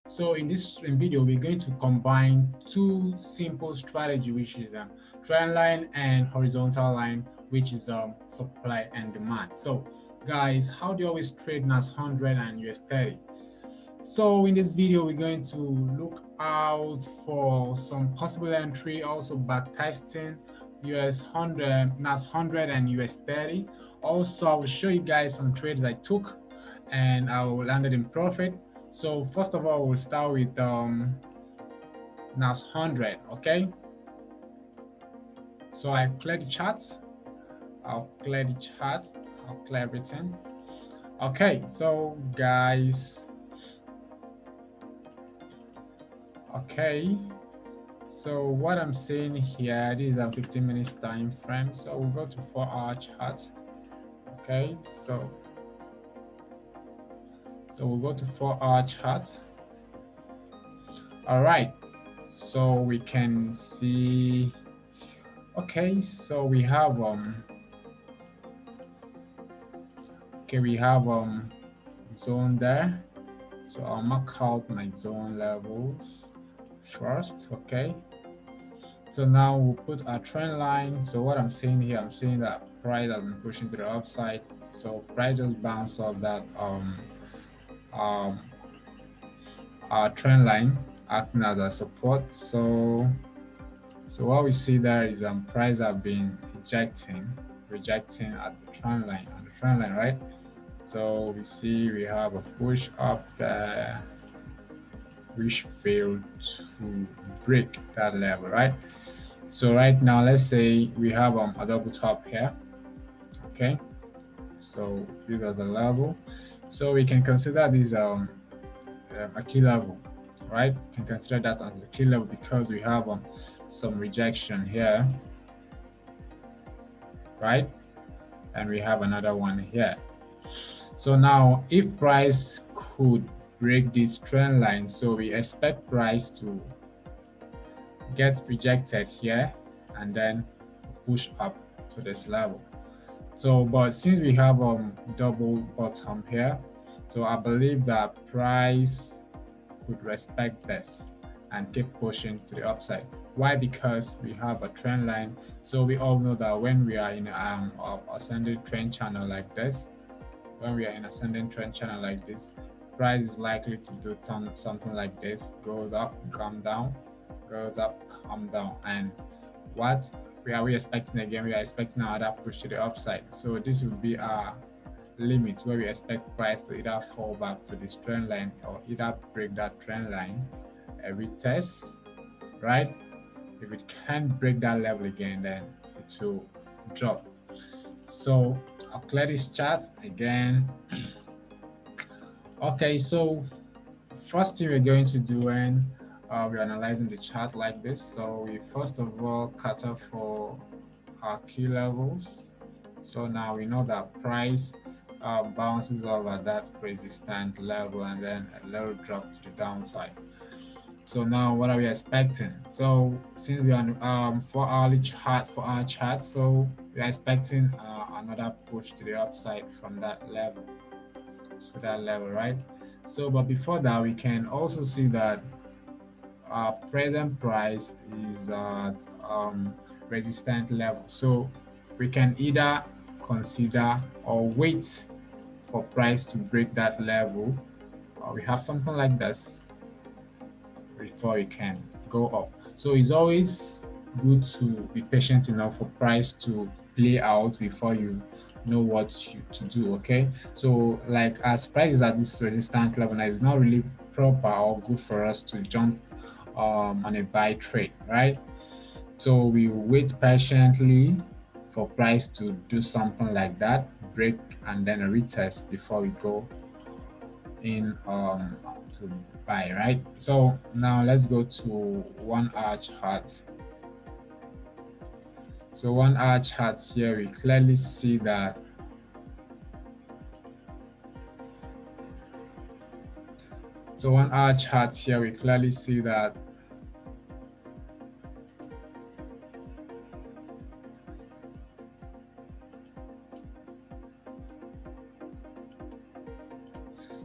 So in this video, we're going to combine two simple strategy, which is trend line and horizontal line, which is supply and demand. So guys, how do you always trade Nas 100 and US30? So in this video, we're going to look out for some possible entry, also back testing Nas 100 and US30. Also, I will show you guys some trades I took and I landed in profit. So first of all, we'll start with Nas 100, okay? So I clear the charts. I'll clear the charts. I'll clear everything. Okay, so guys, okay, so what I'm saying here, this is a 15 minutes time frame. So we'll go to 4-hour charts. Okay, so we'll go to 4-hour chart. All right, so we can see, okay, so we have zone there. So I'll mark out my zone levels first. Okay, so now we'll put our trend line. So what I'm saying here, I'm saying that price has been pushing to the upside, so price just bounced off that our trend line, acting as a support. So what we see there is price have been rejecting at the trend line, right? So we see we have a push up there which failed to break that level, right? So right now, let's say we have a double top here. Okay, so this is a level, so we can consider this a key level, right? We can consider that as a key level because we have some rejection here, right? And we have another one here. So now if price could break this trend line, so we expect price to get rejected here and then push up to this level. So but since we have double bottom here, so I believe that price could respect this and keep pushing to the upside. Why? Because we have a trend line. So we all know that when we are in ascending trend channel like this, price is likely to do something like this: goes up, come down, goes up, come down. And what we are expecting again? We are expecting another push to the upside. So this will be our limit where we expect price to either fall back to this trend line or either break that trend line, retest, right? If it can't break that level again, then it will drop. So I'll clear this chart again. Okay, so first thing we're going to do when we're analyzing the chart like this, so we first of all cater for our key levels. So now we know that price bounces over that resistant level and then a little drop to the downside. So now what are we expecting? So since we are on 4-hourly chart for our chart, so we are expecting another push to the upside from that level to that level, right? So but before that, we can also see that our present price is at resistant level. So we can either consider or wait for price to break that level, or we have something like this before we can go up. So it's always good to be patient enough for price to play out before you know what to do. Okay, so like as price is at this resistance level now, it's not really proper or good for us to jump on a buy trade, right? So we wait patiently for price to do something like that, break and then a retest before we go in to buy, right? So now let's go to 1-hour chart. So 1-hour charts here, we clearly see that so 1-hour charts here, we clearly see that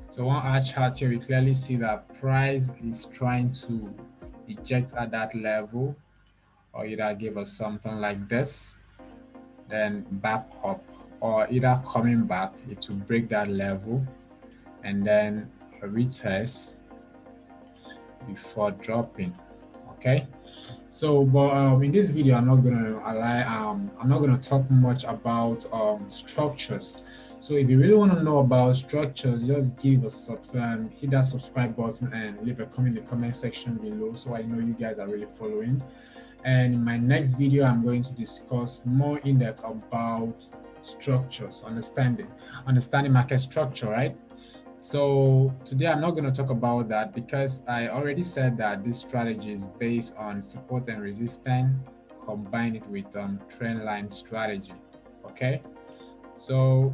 So on our chart here, we clearly see that price is trying to eject at that level, or either give us something like this, then back up, or either coming back, it will break that level and then retest before dropping. Okay. So, but in this video, I'm not gonna talk much about structures. So, if you really want to know about structures, just give a hit that subscribe button and leave a comment in the comment section below, so I know you guys are really following. And in my next video, I'm going to discuss more in depth about structures, understanding market structure, right? So today I'm not going to talk about that because I already said that this strategy is based on support and resistance, combine it with trend line strategy. Okay, so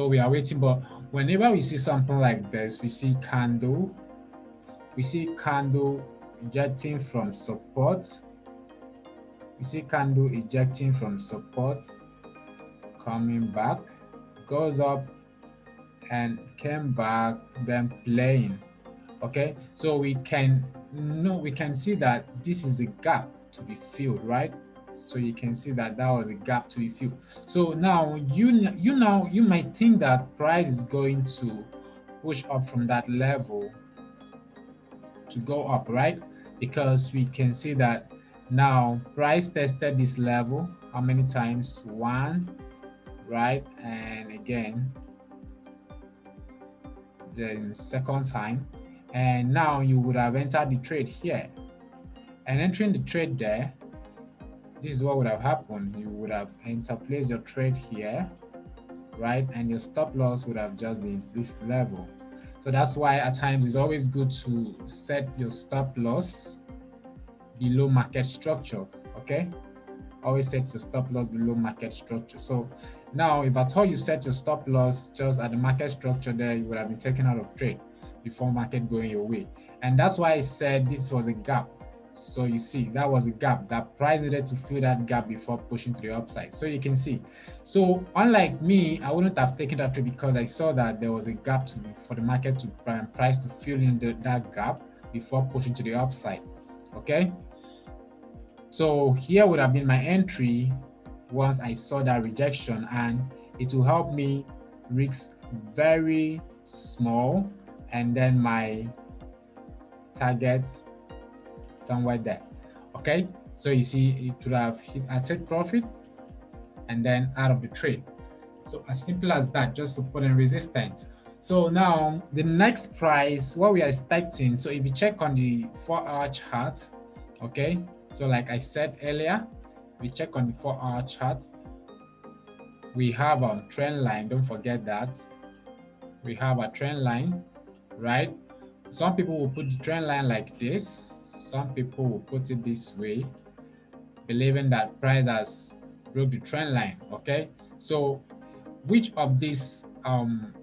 we are waiting, but whenever we see something like this, we see candle ejecting from support. We see candle ejecting from support, coming back, goes up and came back, then playing. Okay, so we can see that this is a gap to be filled, right? So you can see that that was a gap to be filled. So now you might think that price is going to push up from that level to go up, right? Because we can see that now price tested this level how many times? One, right? And again the second time, and now you would have entered the trade here, and entering the trade there, this is what would have happened. You would have placed your trade here, right? And your stop loss would have just been this level. So that's why at times it's always good to set your stop loss below market structure. Okay, always set your stop loss below market structure. So now if at all you set your stop loss just at the market structure there, you would have been taken out of trade before market going your way. And that's why I said this was a gap. So you see, that was a gap. That price needed to fill that gap before pushing to the upside. So you can see. So unlike me, I wouldn't have taken that trade because I saw that there was a gap for the market to price to fill in that gap before pushing to the upside. Okay. So here would have been my entry once I saw that rejection, and it will help me risk very small, and then my target somewhere there. Okay, so you see it would have hit a take profit and then out of the trade. So as simple as that, just support and resistance. So now the next price, what we are expecting, so if you check on the 4-hour chart, okay, so like I said earlier, we check on the 4-hour chart, we have a trend line. Don't forget that we have a trend line, right? Some people will put the trend line like this, some people will put it this way, believing that price has broke the trend line. Okay, so which of these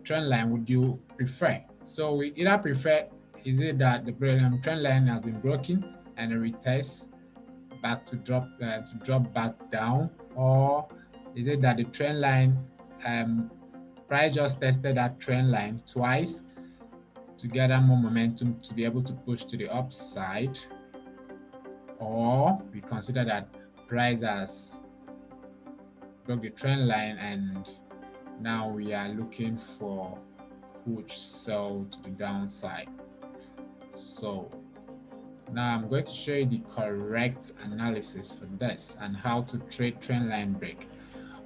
trend line would you prefer? So we either prefer, is it that the trend line has been broken and a retest back to drop back down, or is it that the trend line price just tested that trend line twice to gather more momentum to be able to push to the upside, or we consider that price has broke the trend line and now we are looking for push sell to the downside. So now I'm going to show you the correct analysis for this and how to trade trend line break.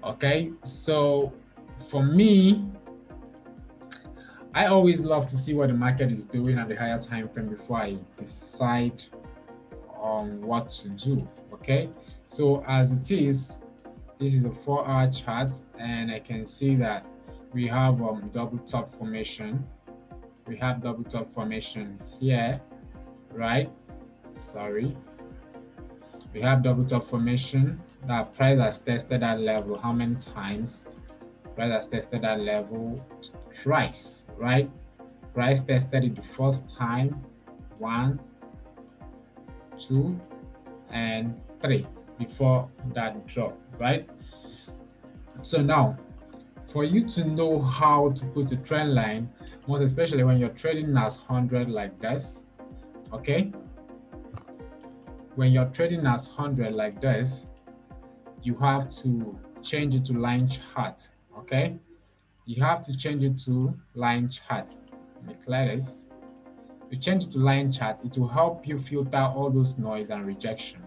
Okay, so for me, I always love to see what the market is doing at the higher time frame before I decide on what to do. Okay, so as it is, this is a 4-hour chart, and I can see that we have double top formation. We have double top formation here, right? Sorry, we have double top formation. That price has tested that level how many times? Price has tested that level twice, right? Price tested it the first time, 1, 2, and 3 before that drop, right? So now for you to know how to put a trend line, most especially when you're trading as 100 like this, okay? When you're trading as 100 like this, you have to change it to line chart, okay? You have to change it to line chart. Let me clear this. You change it to line chart, it will help you filter all those noise and rejection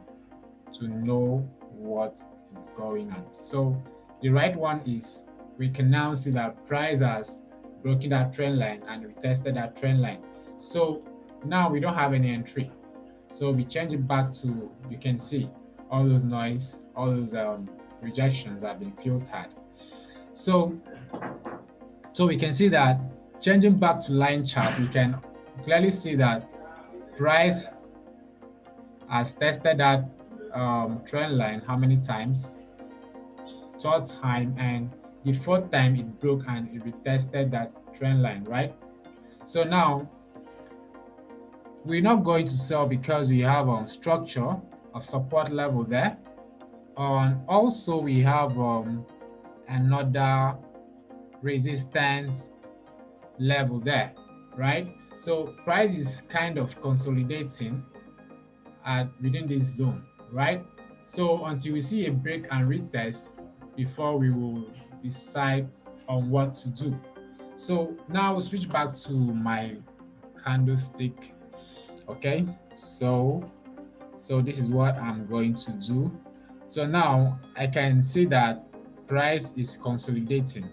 to know what is going on. So the right one is, we can now see that price has broken that trend line and we tested that trend line. So now we don't have any entry. So we change it back to, you can see all those noise, all those rejections have been filtered. So we can see that changing back to line chart, we can clearly see that price has tested that trend line how many times? Third time, and the fourth time it broke and it retested that trend line, right? So now we're not going to sell because we have structure, a support level there, and also we have another resistance level there, right? So price is kind of consolidating within this zone, right? So until we see a break and retest before we will decide on what to do. So now we'll switch back to my candlestick. Okay, so this is what I'm going to do. So now I can see that price is consolidating.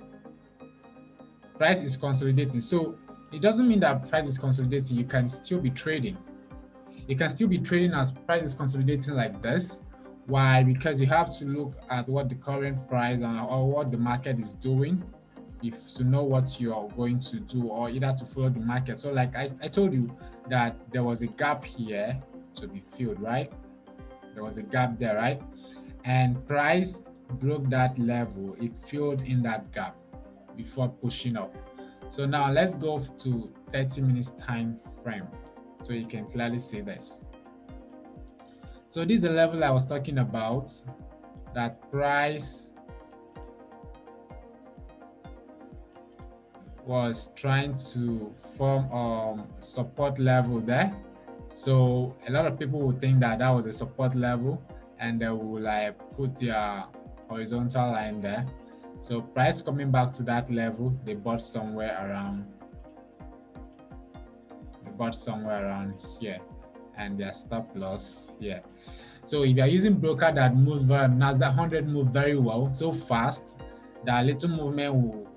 Price is consolidating. So it doesn't mean that price is consolidating. You can still be trading. You can still be trading as price is consolidating like this. Why? Because you have to look at what the current price or what the market is doing to know what you are going to do, or either to follow the market. So like I told you that there was a gap here to be filled, right? There was a gap there, right? And price broke that level. It filled in that gap before pushing up. So now let's go to 30 minutes time frame so you can clearly see this. So this is the level I was talking about, that price was trying to form support level there. So a lot of people would think that that was a support level, and they will like put their horizontal line there. So price coming back to that level, they bought somewhere around here, and their stop loss here. So if you are using broker that moves very, Nasdaq 100 move very well, so fast that little movement will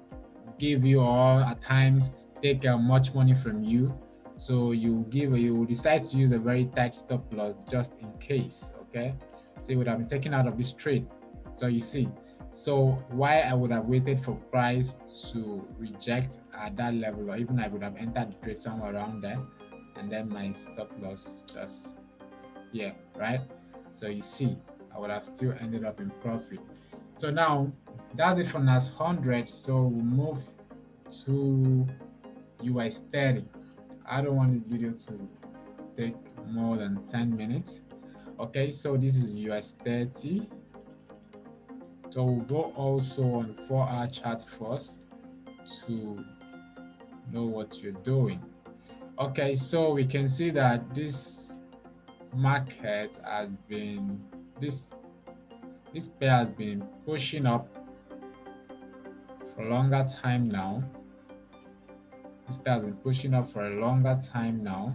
give you, or at times take much money from you. So you will decide to use a very tight stop loss just in case. Okay, so you would have been taken out of this trade. So you see, so why I would have waited for price to reject at that level, or even I would have entered the trade somewhere around there, and then my stop loss just here, right? So you see, I would have still ended up in profit. So now that's it for NAS 100. So we'll move to US30. I don't want this video to take more than 10 minutes. Okay, so this is US30. So we'll go also on 4-hour chart first to know what you're doing. Okay, so we can see that this market has been, this pair has been pushing up for a longer time now. This pair has been pushing up for a longer time now.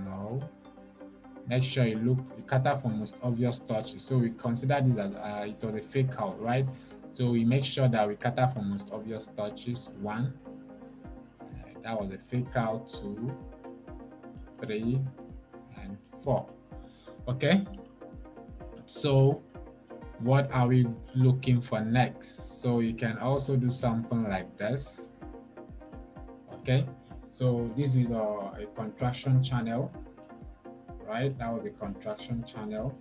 No. Make sure you cut out for most obvious touches. So we consider this as it was a fake out, right? So we make sure that we cut out for most obvious touches. 1, that was a fake out. 2, 3, and 4. Okay, so what are we looking for next? So you can also do something like this. Okay, so this is a contraction channel, right? That was a contraction channel.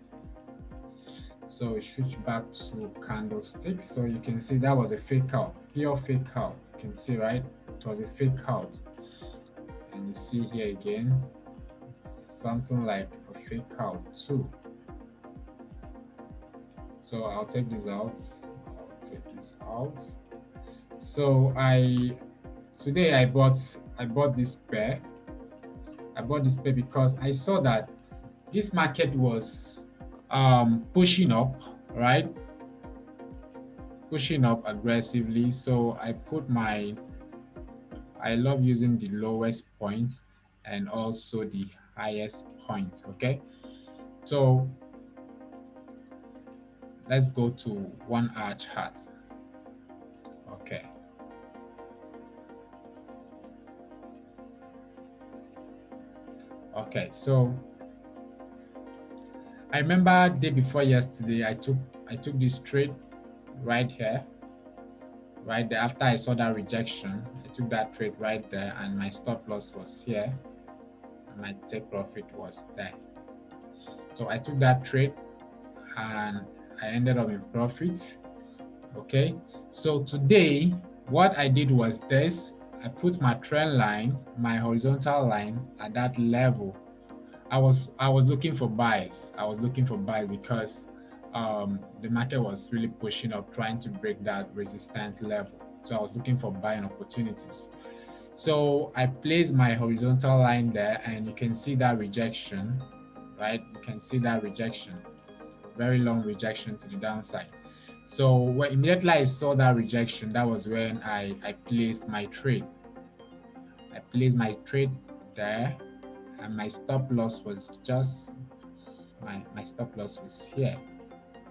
So we switch back to candlestick. So you can see that was a fake out, pure fake out. You can see, right? It was a fake out. And you see here again, something like a fake out too. So I'll take this out. So today I bought this pair. I bought this pair because I saw that this market was pushing up, right? Pushing up aggressively. So I love using the lowest point and also the highest point. Okay, so let's go to 1 hour chart. Okay. Okay, so I remember day before yesterday, I took this trade right here, right there. After I saw that rejection, I took that trade right there, and my stop loss was here, and my take profit was there. So I took that trade, and I ended up in profit. Okay, so today what I did was this: I put my trend line, my horizontal line at that level. I was looking for buys. I was looking for buys because the market was really pushing up, trying to break that resistance level. So I was looking for buying opportunities. So I placed my horizontal line there, and you can see that rejection, right? You can see that rejection, very long rejection to the downside. So when immediately I saw that rejection, that was when I placed my trade. I placed my trade there, and my stop loss was just my stop loss was here.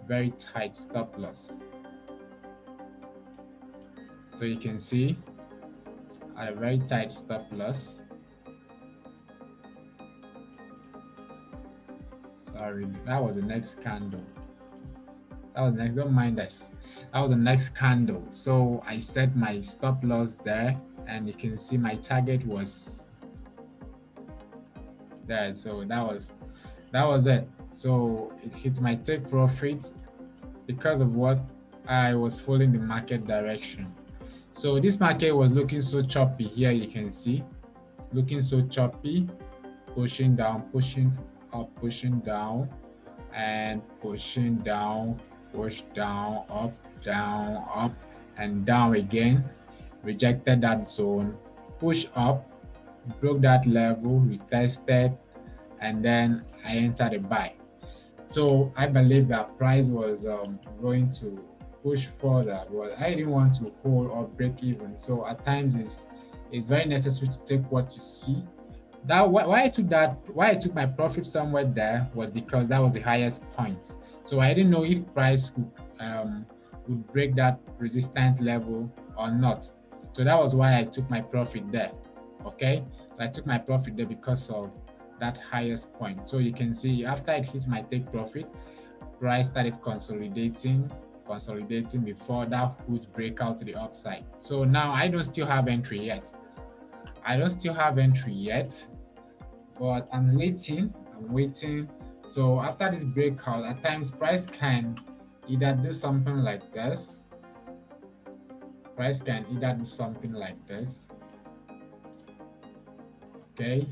Very tight stop loss. So you can see a very tight stop loss. Sorry, that was the next candle. That was next. Don't mind this. That was the next candle. So I set my stop loss there, and you can see my target was there. So that was it. So it hit my take profit because of what I was following the market direction. So this market was looking so choppy here. You can see looking so choppy, pushing down, pushing up, pushing down, and pushing down, push down, up, and down again. Rejected that zone, push up, broke that level, retested, and then I entered a buy. So I believe that price was going to push further, but I didn't want to hold or break even. So at times it's very necessary to take what you see. That why I took my profit somewhere there was because that was the highest point. So I didn't know if price would break that resistance level or not. So that was why I took my profit there. Okay, so I took my profit there because of that highest point. So you can see after it hit my take profit, price started consolidating before that huge breakout to the upside. So now I don't still have entry yet. But I'm waiting. So after this breakout, at times price can either do something like this. Okay.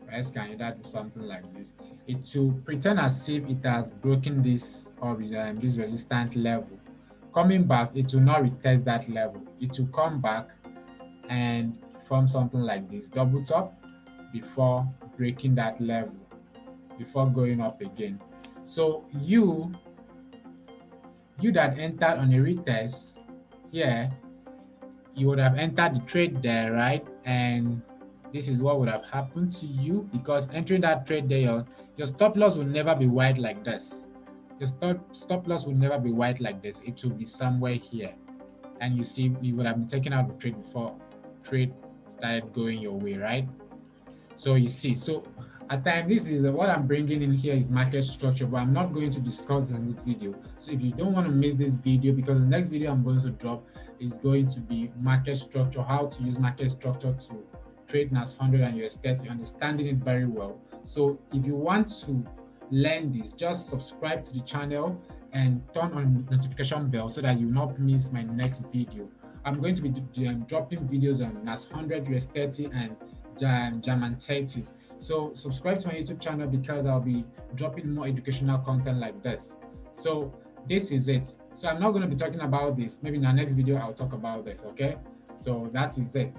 Price can either do something like this. It will pretend as if it has broken this resistance level. Coming back, it will not retest that level. It will come back and form something like this, double top, before breaking that level, before going up again. So you that entered on a retest here, you would have entered the trade there, right? And this is what would have happened to you, because entering that trade there, your stop loss will never be wide like this. The stop loss will never be wide like this. It will be somewhere here. And you see, you would have been taking out the trade before trade started going your way, right? So you see, so at times this is what I'm bringing in here is market structure, but I'm not going to discuss in this video. So if you don't want to miss this video, because the next video I'm going to drop is going to be market structure, how to use market structure to trade Nasdaq 100 and US30, understanding it very well. So if you want to learn this, just subscribe to the channel and turn on the notification bell so that you will not miss my next video. I'm going to be dropping videos on Nasdaq 100, US30, and German 30. So subscribe to my YouTube channel because I'll be dropping more educational content like this. So this is it. So I'm not going to be talking about this. Maybe in our next video I'll talk about this. Okay, so that is it.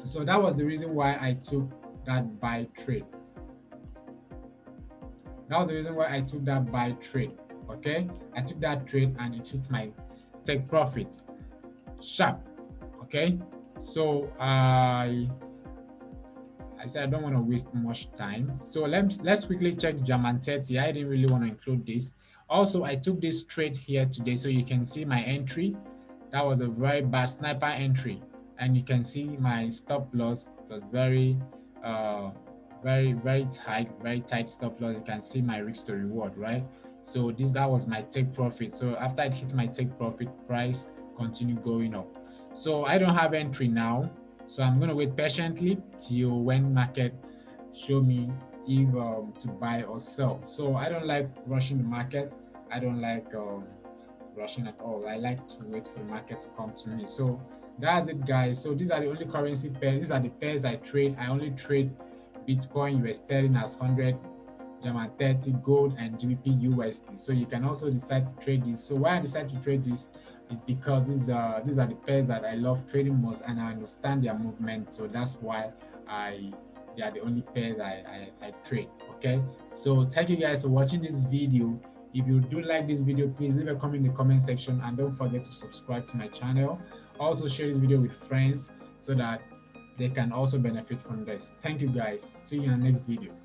So that was the reason why I took that buy trade. That was the reason why I took that buy trade. Okay, I took that trade and it hit my take profit sharp. Okay, so I said I don't want to waste much time. So let's quickly check German 30. I didn't really want to include this. Also, I took this trade here today, so you can see my entry. That was a very bad sniper entry, and you can see my stop loss. It was very very tight stop loss. You can see my risk to reward, right? So that was my take profit. So after it hit my take profit, price continued going up. So I don't have entry now, so I'm going to wait patiently till when market show me if to buy or sell. So I don't like rushing the market. I don't like rushing at all. I like to wait for the market to come to me. So that's it, guys. So these are the only currency pairs. These are the pairs I trade. I only trade Bitcoin, US sterling as 100, German 30, gold, and GBP USD. So you can also decide to trade this. So why I decide to trade this is because these are the pairs that I love trading most, and I understand their movement. So that's why they are the only pairs I trade. Okay, so thank you guys for watching this video. If you do like this video, please leave a comment in the comment section, and don't forget to subscribe to my channel. Also share this video with friends so that they can also benefit from this. Thank you guys. See you in the next video.